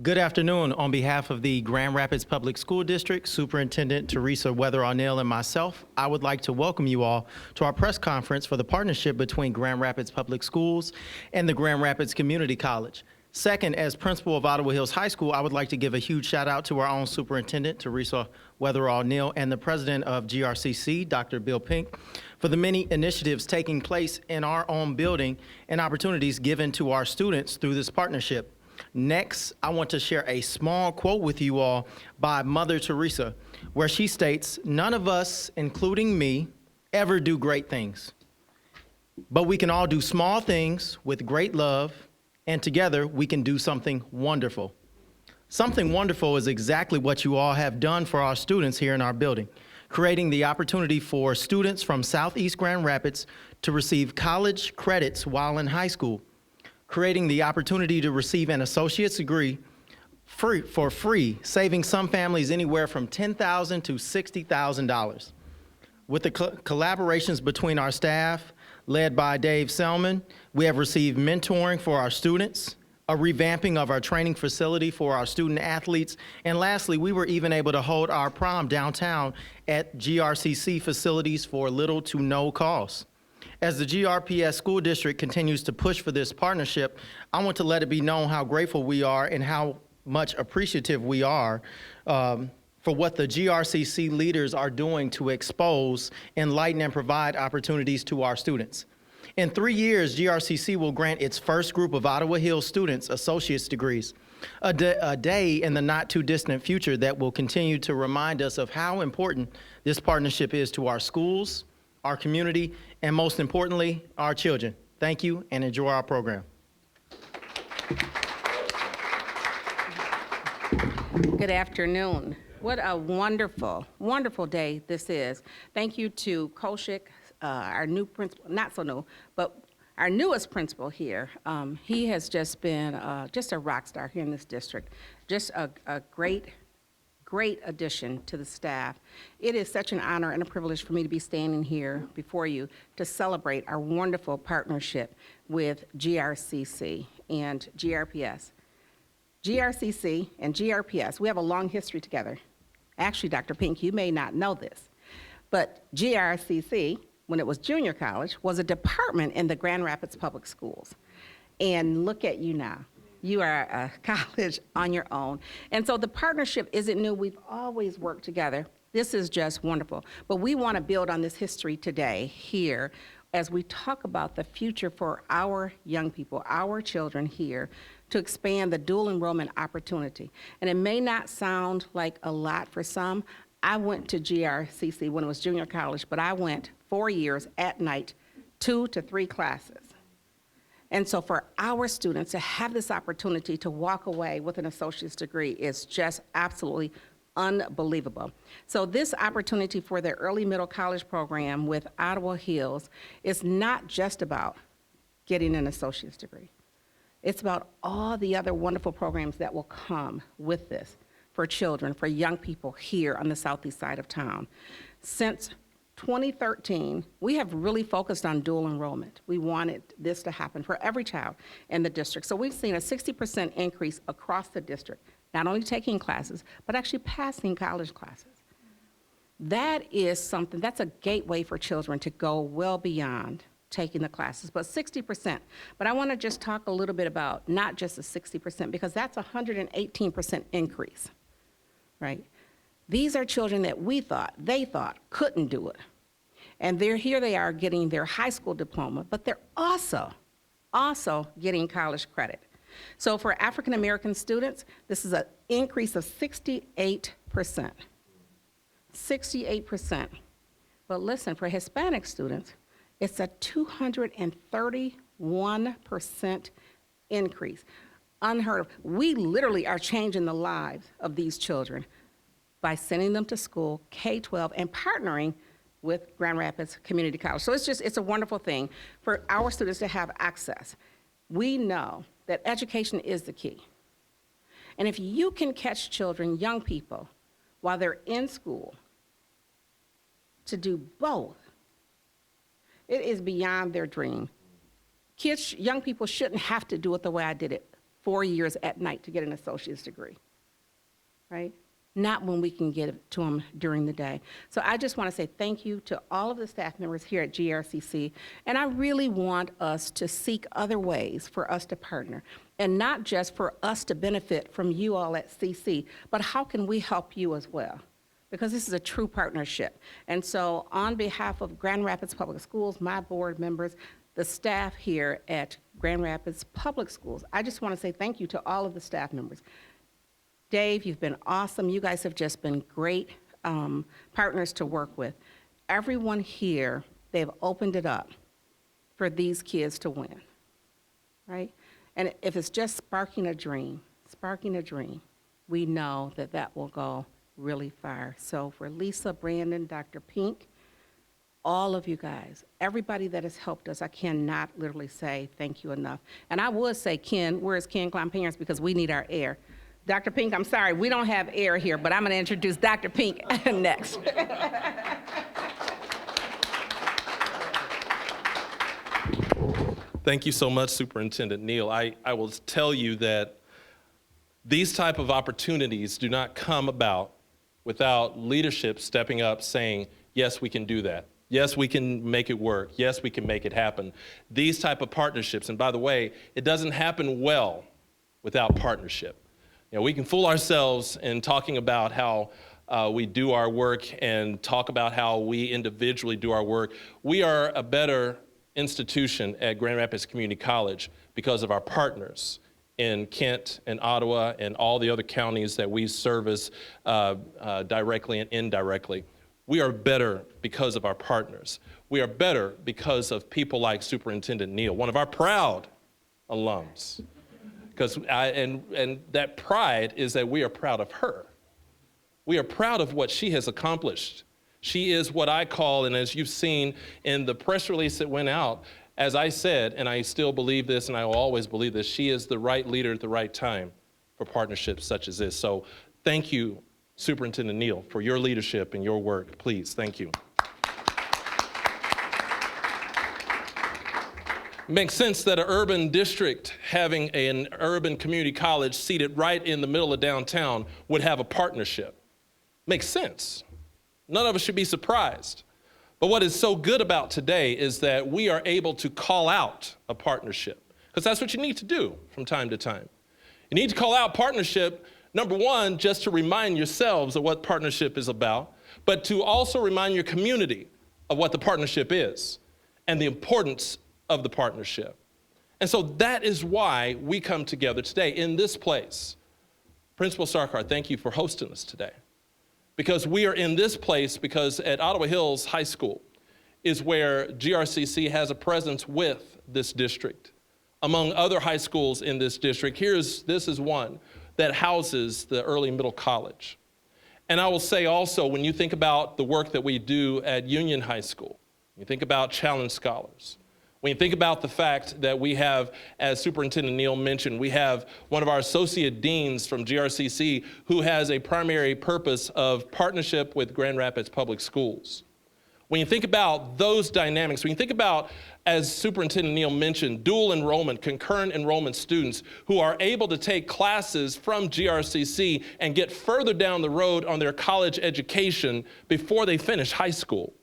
Good afternoon. On behalf of the Grand Rapids Public School District, Superintendent Teresa Weather-Arnell and myself, I would like to welcome you all to our press conference for the partnership between Grand Rapids Public Schools and the Grand Rapids Community College. Second, as principal of Ottawa Hills High School, I would like to give a huge shout out to our own Superintendent, Teresa Weather-Arnell, and the President of GRCC, Dr. Bill Pink, for the many initiatives taking place in our own building and opportunities given to our students through this partnership. Next, I want to share a small quote with you all by Mother Teresa, where she states, "None of us, including me, ever do great things. But we can all do small things with great love, and together we can do something wonderful." Something wonderful is exactly what you all have done for our students here in our building, creating the opportunity for students from Southeast Grand Rapids to receive college credits while in high school, creating the opportunity to receive an associate's degree for free, saving some families anywhere from $10,000 to $60,000. With the collaborations between our staff, led by Dave Selman, we have received mentoring for our students, a revamping of our training facility for our student athletes, and lastly, we were even able to hold our prom downtown at GRCC facilities for little to no cost. As the GRPS school district continues to push for this partnership, I want to let it be known how grateful we are and how much appreciative we are for what the GRCC leaders are doing to expose, enlighten, and provide opportunities to our students. In 3 years, GRCC will grant its first group of Ottawa Hills students associate's degrees, a day in the not too distant future that will continue to remind us of how important this partnership is to our schools, our community, and most importantly, our children. Thank you and enjoy our program. Good afternoon. What a wonderful, wonderful day this is. Thank you to Koshik, our new principal, not so new, but our newest principal here. He has just been just a rock star here in this district. Just a great addition to the staff. It is such an honor and a privilege for me to be standing here before you to celebrate our wonderful partnership with GRCC and GRPS. GRCC and GRPS, we have a long history together. Actually, Dr. Pink, you may not know this, but GRCC, when it was junior college, was a department in the Grand Rapids Public Schools. And look at you now. You are a college on your own. And so the partnership isn't new. We've always worked together. This is just wonderful. But we want to build on this history today here as we talk about the future for our young people, our children here, to expand the dual enrollment opportunity. And it may not sound like a lot for some. I went to GRCC when it was junior college, but I went 4 years at night, 2 to 3 classes. And so for our students to have this opportunity to walk away with an associate's degree is just absolutely unbelievable. So this opportunity for the early middle college program with Ottawa Hills is not just about getting an associate's degree. It's about all the other wonderful programs that will come with this for children, for young people here on the southeast side of town. Since 2013, we have really focused on dual enrollment. We wanted this to happen for every child in the district. So we've seen a 60% increase across the district, not only taking classes, but actually passing college classes. That is something, that's a gateway for children to go well beyond taking the classes, but 60%. But I want to just talk a little bit about not just the 60%, because that's a 118% increase, right? These are children that they thought couldn't do it. And here they are getting their high school diploma, but they're also getting college credit. So for African American students, this is an increase of 68%. 68%. But listen, for Hispanic students, it's a 231% increase. Unheard of. We literally are changing the lives of these children by sending them to school, K-12, and partnering with Grand Rapids Community College. So it's a wonderful thing for our students to have access. We know that education is the key. And if you can catch children, young people, while they're in school, to do both, it is beyond their dream. Kids, young people shouldn't have to do it the way I did it 4 years at night to get an associate's degree, right? Not when we can get it to them during the day. So I just want to say thank you to all of the staff members here at GRCC, and I really want us to seek other ways for us to partner, and not just for us to benefit from you all at CC, but how can we help you as well? Because this is a true partnership. And so on behalf of Grand Rapids Public Schools, my board members, the staff here at Grand Rapids Public Schools, I just want to say thank you to all of the staff members. Dave, you've been awesome. You guys have just been great partners to work with. Everyone here, they've opened it up for these kids to win, right? And if it's just sparking a dream, we know that that will go really far. So for Lisa, Brandon, Dr. Pink, all of you guys, everybody that has helped us, I cannot literally say thank you enough. And I would say, Ken, where's Ken Klein Parents? Because we need our air. Dr. Pink, I'm sorry, we don't have air here, but I'm going to introduce Dr. Pink next. Thank you so much, Superintendent Neal. I will tell you that these type of opportunities do not come about without leadership stepping up saying, yes, we can do that. Yes, we can make it work. Yes, we can make it happen. These type of partnerships, and by the way, it doesn't happen well without partnership. You know, we can fool ourselves in talking about how we do our work and talk about how we individually do our work. We are a better institution at Grand Rapids Community College because of our partners in Kent and Ottawa and all the other counties that we service directly and indirectly. We are better because of our partners. We are better because of people like Superintendent Neal, one of our proud alums. And that pride is that we are proud of her. We are proud of what she has accomplished. She is what I call, and as you've seen in the press release that went out, as I said, and I still believe this and I will always believe this, she is the right leader at the right time for partnerships such as this. So thank you, Superintendent Neal, for your leadership and your work. Please, thank you. Makes sense that an urban district having an urban community college seated right in the middle of downtown would have a partnership. Makes sense. None of us should be surprised. But what is so good about today is that we are able to call out a partnership, because that's what you need to do from time to time. You need to call out partnership, number one, just to remind yourselves of what partnership is about, but to also remind your community of what the partnership is and the importance of the partnership. And so that is why we come together today in this place. Principal Sarkar, thank you for hosting us today. Because we are in this place because at Ottawa Hills High School is where GRCC has a presence with this district. Among other high schools in this district, this is one that houses the early middle college. And I will say also, when you think about the work that we do at Union High School, you think about Challenge Scholars, when you think about the fact that we have, as Superintendent Neal mentioned, we have one of our associate deans from GRCC who has a primary purpose of partnership with Grand Rapids Public Schools. When you think about those dynamics, when you think about, as Superintendent Neal mentioned, dual enrollment, concurrent enrollment students who are able to take classes from GRCC and get further down the road on their college education before they finish high school.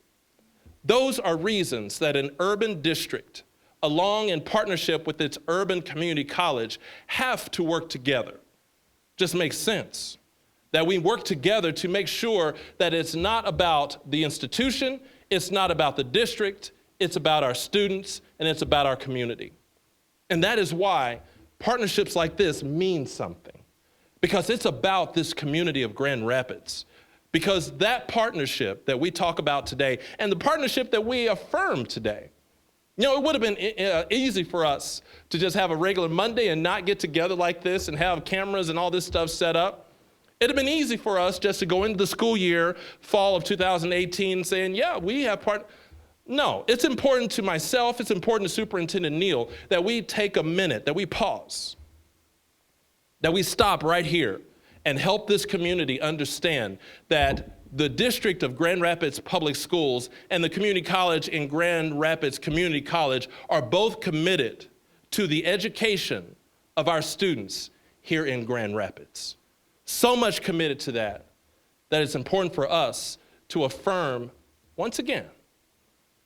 Those are reasons that an urban district, along in partnership with its urban community college, have to work together. Just makes sense that we work together to make sure that it's not about the institution, it's not about the district, it's about our students, and it's about our community. And that is why partnerships like this mean something, because it's about this community of Grand Rapids. Because that partnership that we talk about today and the partnership that we affirm today, you know, it would have been easy for us to just have a regular Monday and not get together like this and have cameras and all this stuff set up. It'd have been easy for us just to go into the school year, fall of 2018, saying, yeah, we have No, it's important to myself, it's important to Superintendent Neal that we take a minute, that we pause, that we stop right here and help this community understand that the district of Grand Rapids Public Schools and the community college in Grand Rapids Community College are both committed to the education of our students here in Grand Rapids. So much committed to that it's important for us to affirm, once again,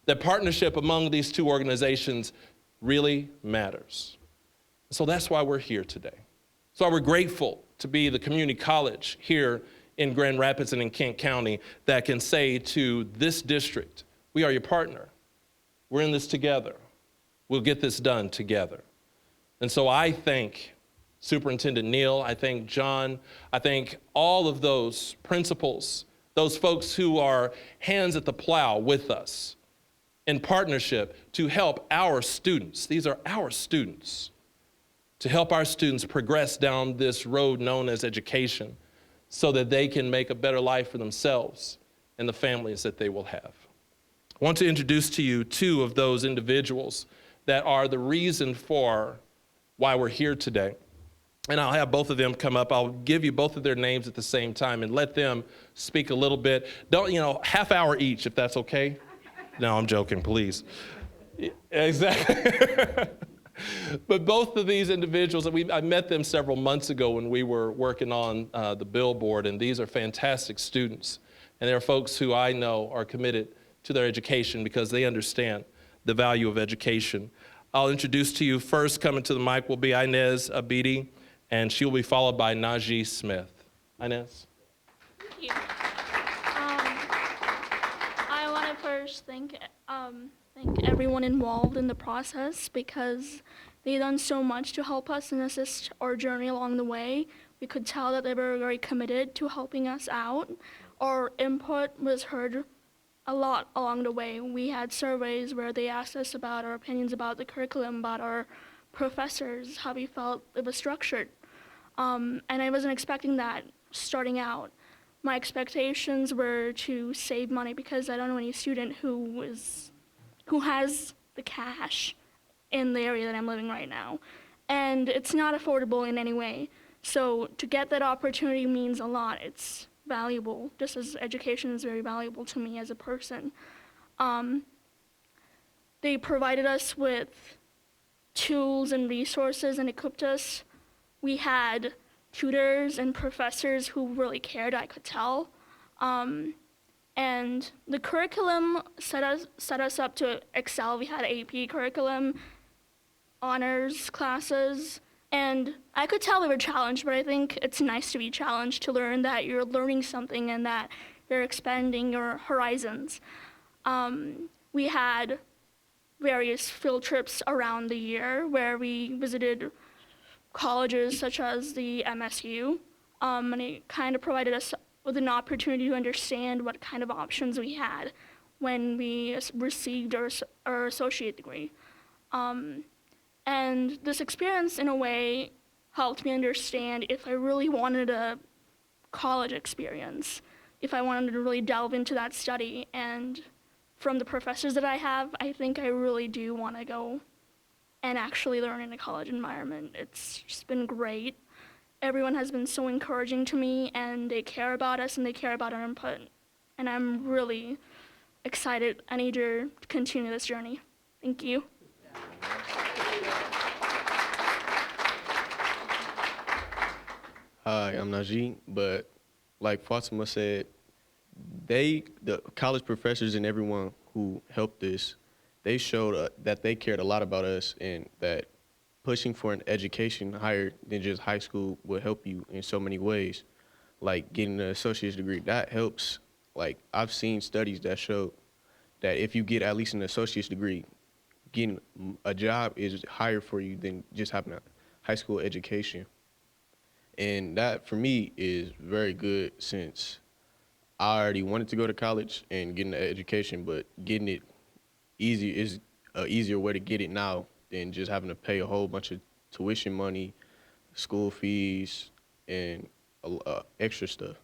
that partnership among these two organizations really matters. So that's why we're here today. That's why we're grateful to be the community college here in Grand Rapids and in Kent County that can say to this district, we are your partner. We're in this together. We'll get this done together. And so I thank Superintendent Neal, I thank John, I thank all of those principals, those folks who are hands at the plow with us in partnership to help our students. These are our students, to help our students progress down this road known as education so that they can make a better life for themselves and the families that they will have. I want to introduce to you two of those individuals that are the reason for why we're here today. And I'll have both of them come up. I'll give you both of their names at the same time and let them speak a little bit. Don't, half hour each, if that's okay. No, I'm joking, please. Exactly. But both of these individuals, I met them several months ago when we were working on the billboard, and these are fantastic students. And they're folks who I know are committed to their education because they understand the value of education. I'll introduce to you first, coming to the mic will be Inez Abidi, and she will be followed by Najee Smith. Inez? Thank you. I want to first thank everyone involved in the process because they've done so much to help us and assist our journey along the way. We could tell that they were very committed to helping us out. Our input was heard a lot along the way. We had surveys where they asked us about our opinions about the curriculum, about our professors, how we felt it was structured. And I wasn't expecting that starting out. My expectations were to save money because I don't know any student who has the cash in the area that I'm living right now. And it's not affordable in any way. So to get that opportunity means a lot. It's valuable, just as education is very valuable to me as a person. They provided us with tools and resources and equipped us. We had tutors and professors who really cared, I could tell. And the curriculum set us up to excel. We had AP curriculum, honors classes, and I could tell we were challenged, but I think it's nice to be challenged, to learn that you're learning something and that you're expanding your horizons. We had various field trips around the year where we visited colleges such as the MSU, and it kind of provided us with an opportunity to understand what kind of options we had when we received our associate degree. And this experience, in a way, helped me understand if I really wanted a college experience, if I wanted to really delve into that study. And from the professors that I have, I think I really do want to go and actually learn in a college environment. It's just been great. Everyone has been so encouraging to me, and they care about us and they care about our input. And I'm really excited. I need to continue this journey. Thank you. Hi, I'm Najee, but like Fatima said, the college professors and everyone who helped us, they showed that they cared a lot about us and that pushing for an education higher than just high school will help you in so many ways. Like getting an associate's degree, that helps. Like I've seen studies that show that if you get at least an associate's degree, getting a job is higher for you than just having a high school education. And that, for me, is very good since I already wanted to go to college and get an education, but getting it easy is an easier way to get it now than just having to pay a whole bunch of tuition money, school fees, and extra stuff.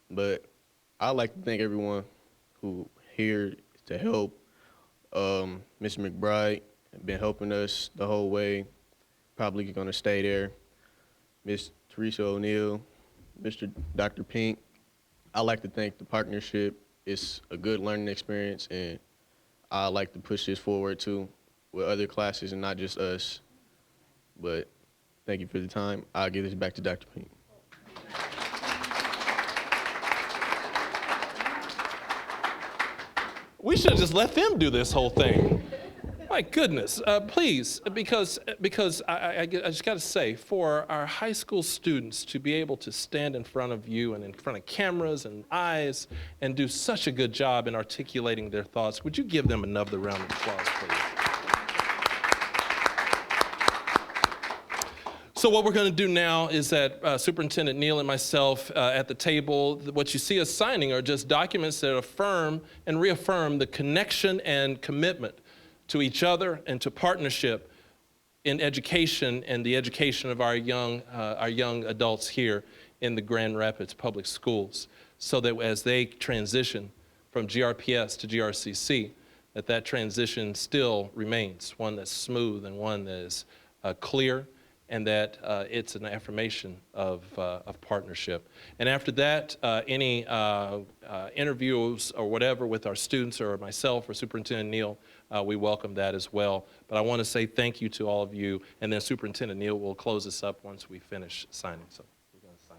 But I'd like to thank everyone who here to help. Mr. McBride been helping us the whole way, probably gonna stay there. Miss Teresa O'Neill, Dr. Pink. I'd like to thank the partnership. It's a good learning experience, and I'd like to push this forward too with other classes and not just us. But Thank you for the time. I'll give this back to Dr. Pink. We should just let them do this whole thing. My goodness, please, because I just got to say, for our high school students to be able to stand in front of you and in front of cameras and eyes and do such a good job in articulating their thoughts, would you give them another round of applause, please? So what we're going to do now is that Superintendent Neal and myself at the table, what you see us signing are just documents that affirm and reaffirm the connection and commitment to each other and to partnership in education and the education of our young adults here in the Grand Rapids Public Schools, so that as they transition from GRPS to GRCC, that transition still remains one that's smooth and one that is clear, and that it's an affirmation of partnership. And after that, any interviews or whatever with our students or myself or Superintendent Neal, we welcome that as well. But I want to say thank you to all of you, and then Superintendent Neal will close us up once we finish signing. So we're going to sign.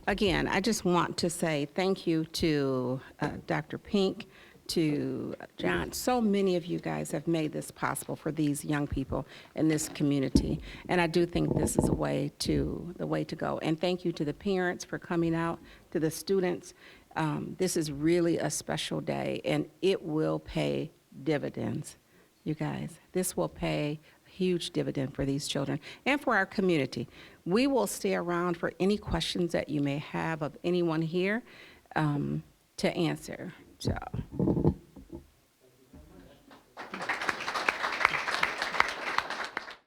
Again, I just want to say thank you to Dr. Pink, to John. So many of you guys have made this possible for these young people in this community, and I do think this is the way to go. And thank you to the parents for coming out, to the students. This is really a special day, and it will pay dividends, you guys. This will pay huge dividend for these children and for our community. We will stay around for any questions that you may have of anyone here to answer. So.